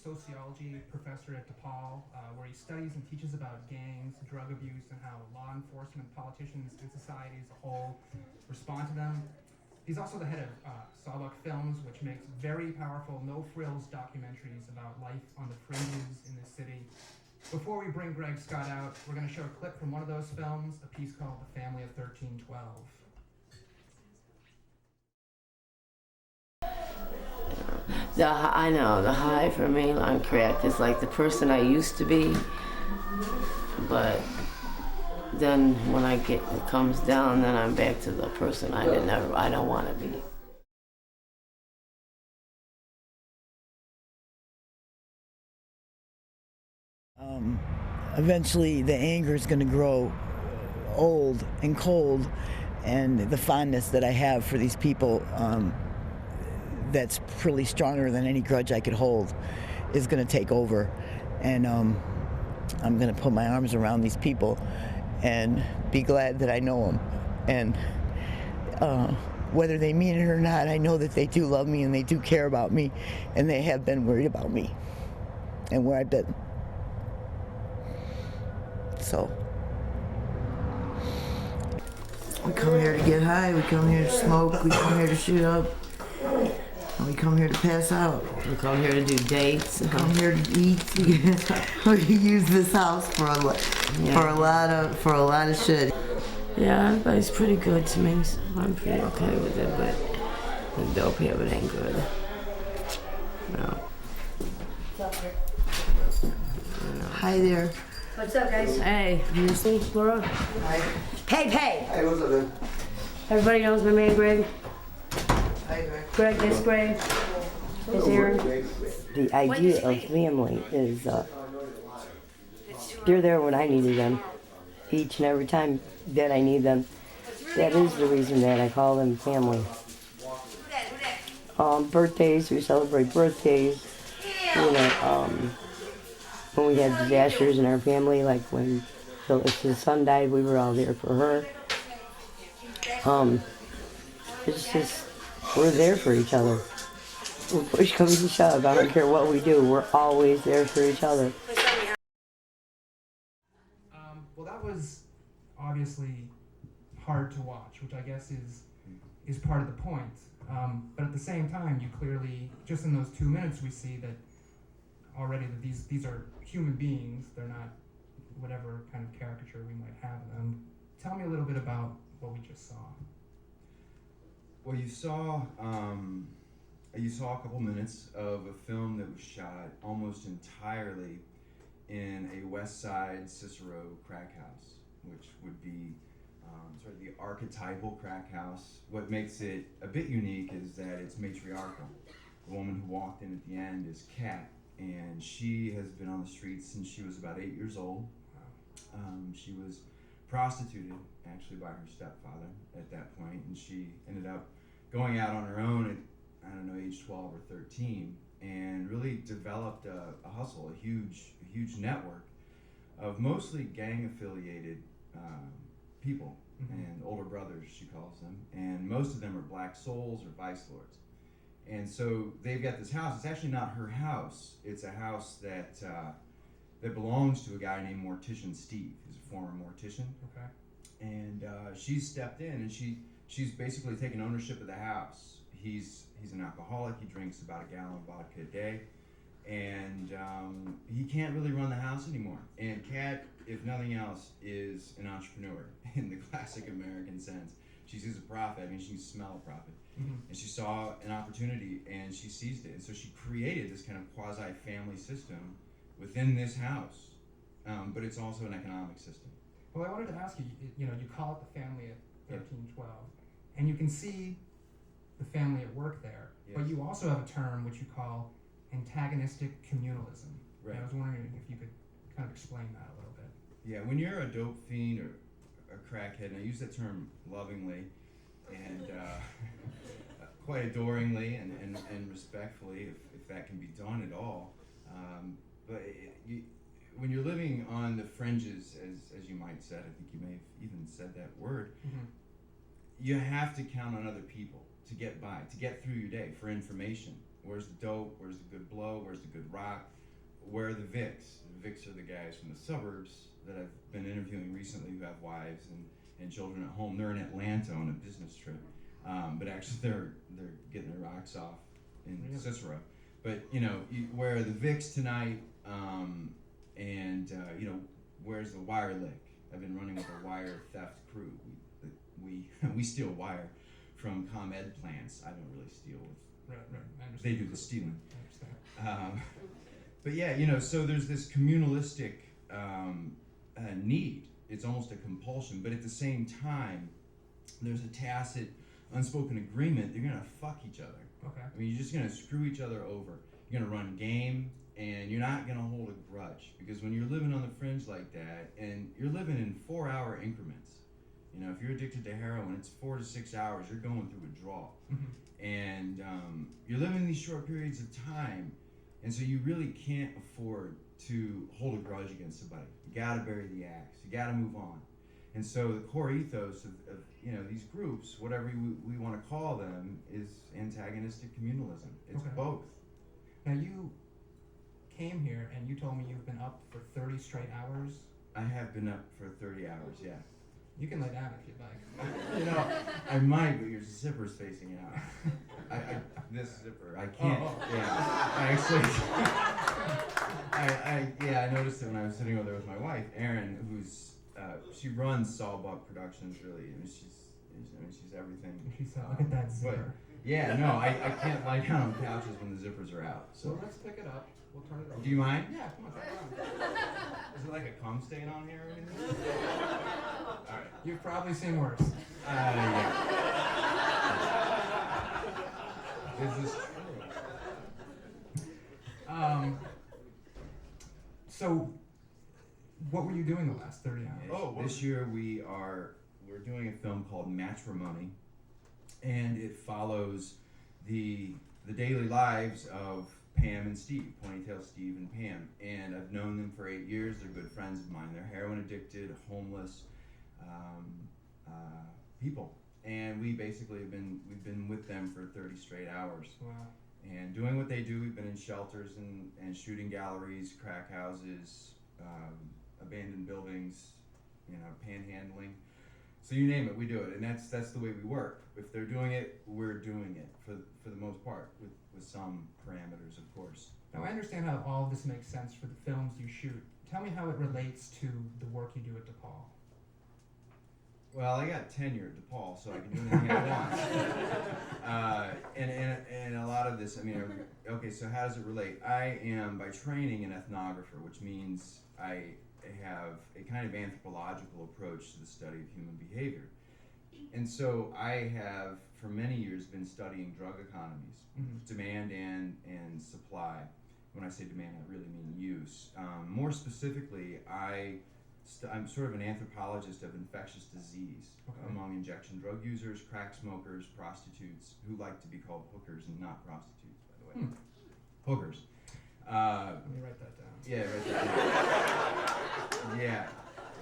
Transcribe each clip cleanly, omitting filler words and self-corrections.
sociology professor at DePaul, where he studies and teaches about gangs, drug abuse, and how law enforcement, politicians, and society as a whole respond to them. He's also the head of Sawbuck Films, which makes very powerful, no-frills documentaries about life on the fringes in this city. Before we bring Greg Scott out, we're going to show a clip from one of those films, a piece called The Family of 1312. I know, the high for mainline crack is like the person I used to be, but then when it comes down, then I'm back to the person I don't want to be. Eventually the anger is going to grow old and cold, and the fondness that I have for these people, that's pretty stronger than any grudge I could hold, is going to take over. And I'm going to put my arms around these people and be glad that I know them. And whether they mean it or not, I know that they do love me and they do care about me, and they have been worried about me and where I've been. So we come here to get high, we come here to smoke, we come here to shoot up, and we come here to pass out. We come here to do dates. We come here to eat. We use this house for a lot of shit. Yeah, everybody's pretty good to me, so I'm pretty okay with it, but the dope habit ain't good. No. Hi there. What's up, guys? Hey, you see, Laura? Hi. Hey! Hey, what's up, man? Everybody knows my man Greg. Hi, Greg, this Greg. This Aaron. The idea of family is they're there when I needed them, each and every time that I need them. That is the reason that I call them family. Birthdays, we celebrate birthdays. You know, when we had disasters in our family, like when Phyllis's son died, we were all there for her. It's just, we're there for each other. When push comes to shove, I don't care what we do, we're always there for each other. Well, that was obviously hard to watch, which I guess is part of the point. But at the same time, you clearly, just in those 2 minutes, we see that already that these are human beings. They're not whatever kind of caricature we might have of them. Tell me a little bit about what we just saw. Well, you saw a couple minutes of a film that was shot almost entirely in a West Side Cicero crack house, which would be sort of the archetypal crack house. What makes it a bit unique is that it's matriarchal. The woman who walked in at the end is Kat, and she has been on the streets since she was about 8 years old. She was prostituted actually by her stepfather at that point, and she ended up going out on her own at, I don't know, age 12 or 13, and really developed a hustle, a huge network of mostly gang affiliated people, and older brothers, she calls them, and most of them are black souls or vice lords. And so they've got this house. It's actually not her house. It's a house that belongs to a guy named Mortician Steve. He's a former mortician. Okay. And she's stepped in, and she's basically taken ownership of the house. He's an alcoholic. He drinks about a gallon of vodka a day, and he can't really run the house anymore. And Kat, if nothing else, is an entrepreneur in the classic American sense. She sees a profit. I mean, she can smell a profit. Mm-hmm. And she saw an opportunity, and she seized it. And so she created this kind of quasi-family system within this house, but it's also an economic system. Well, I wanted to ask you, you call it the family at 1312, and you can see the family at work there, yes. But you also have a term which you call antagonistic communalism. Right. And I was wondering if you could kind of explain that a little bit. Yeah, when you're a dope fiend or a crackhead, and I use that term lovingly and quite adoringly and respectfully, if that can be done at all, but when you're living on the fringes, as you might said, I think you may have even said that word, mm-hmm. You have to count on other people to get by, to get through your day, for information. Where's the dope? Where's the good blow? Where's the good rock? Where are the Vics? The Vics are the guys from the suburbs that I've been interviewing recently who have wives and children at home. They're in Atlanta on a business trip, but actually they're getting their rocks off in Cicero. But where are the Vics tonight? Where's the wire lick? I've been running with a wire theft crew. We steal wire from ComEd plants. I don't really steal with. Right. I understand. They do the stealing. I understand. But yeah, so there's this communalistic need. It's almost a compulsion, but at the same time, there's a tacit, unspoken agreement. They're gonna fuck each other. Okay. I mean, you're just gonna screw each other over. You're gonna run game, and you're not gonna hold a grudge, because when you're living on the fringe like that, and you're living in 4-hour increments. If you're addicted to heroin, it's 4 to 6 hours. You're going through withdrawal, and you're living in these short periods of time, and so you really can't afford to hold a grudge against somebody. You gotta bury the axe. You gotta move on. And so the core ethos of these groups, whatever we want to call them, is antagonistic communalism. It's Okay. both. Now you came here and you told me you've been up for 30 straight hours. I have been up for 30 hours, yeah. You can lay down if you'd like. I might, but your zipper's facing out. This zipper, I can't. Oh. Yeah, I noticed it when I was sitting over there with my wife, Erin, who's she runs Sawbuck Productions. Really, she's everything. She said, "Look at that zipper." Yeah, no, I can't lie down on couches when the zippers are out. So let's pick it up. We'll turn it over. Do you mind? Yeah, come on. Come on. Is it like a cum stain on here or anything? All right. You've probably seen worse. Yeah. This is true. So, what were you doing the last 30 hours? This year we're doing a film called Matrimony, and it follows the daily lives of Pam and Steve, Ponytail Steve and Pam, and I've known them for 8 years. They're good friends of mine. They're heroin addicted, homeless people, and we've been with them for 30 straight hours. Wow. And doing what they do. We've been in shelters and shooting galleries, crack houses, abandoned buildings, panhandling. So you name it, we do it, and that's the way we work. If they're doing it, we're doing it for the most part, with some parameters, of course. Now I understand how all of this makes sense for the films you shoot. Tell me how it relates to the work you do at DePaul. Well, I got tenure at DePaul, so I can do anything I want. And a lot of this, okay, so how does it relate? I am by training an ethnographer, which means I have a kind of anthropological approach to the study of human behavior. And so I have, for many years, been studying drug economies, demand and supply. When I say demand, I really mean use. More specifically, I'm sort of an anthropologist of infectious disease among injection drug users, crack smokers, prostitutes, who like to be called hookers and not prostitutes, by the way. Hookers. Let me write that down. Yeah, write that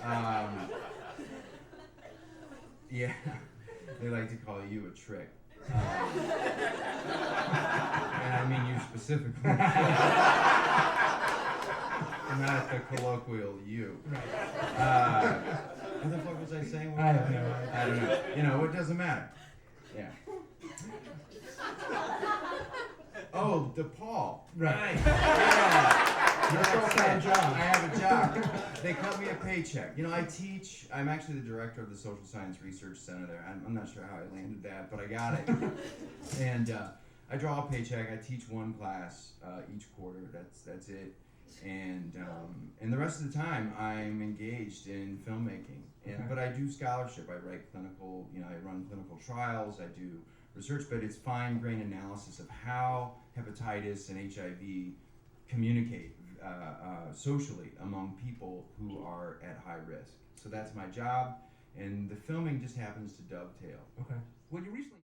down. Yeah. They like to call you a trick. And I mean you specifically. Not the colloquial you. Right. What the fuck was I saying? I have no idea. I don't know. It doesn't matter. Yeah. Oh, DePaul. Right. Yeah. Your full-time job. I have a job. They cut me a paycheck. I teach. I'm actually the director of the Social Science Research Center there. I'm not sure how I landed that, but I got it. And I draw a paycheck. I teach one class each quarter. That's it. And the rest of the time I'm engaged in filmmaking. But I do scholarship. I write clinical. I run clinical trials. I do research, but it's fine-grained analysis of how hepatitis and HIV communicate socially among people who are at high risk. So that's my job, and the filming just happens to dovetail. Okay. Well, you recently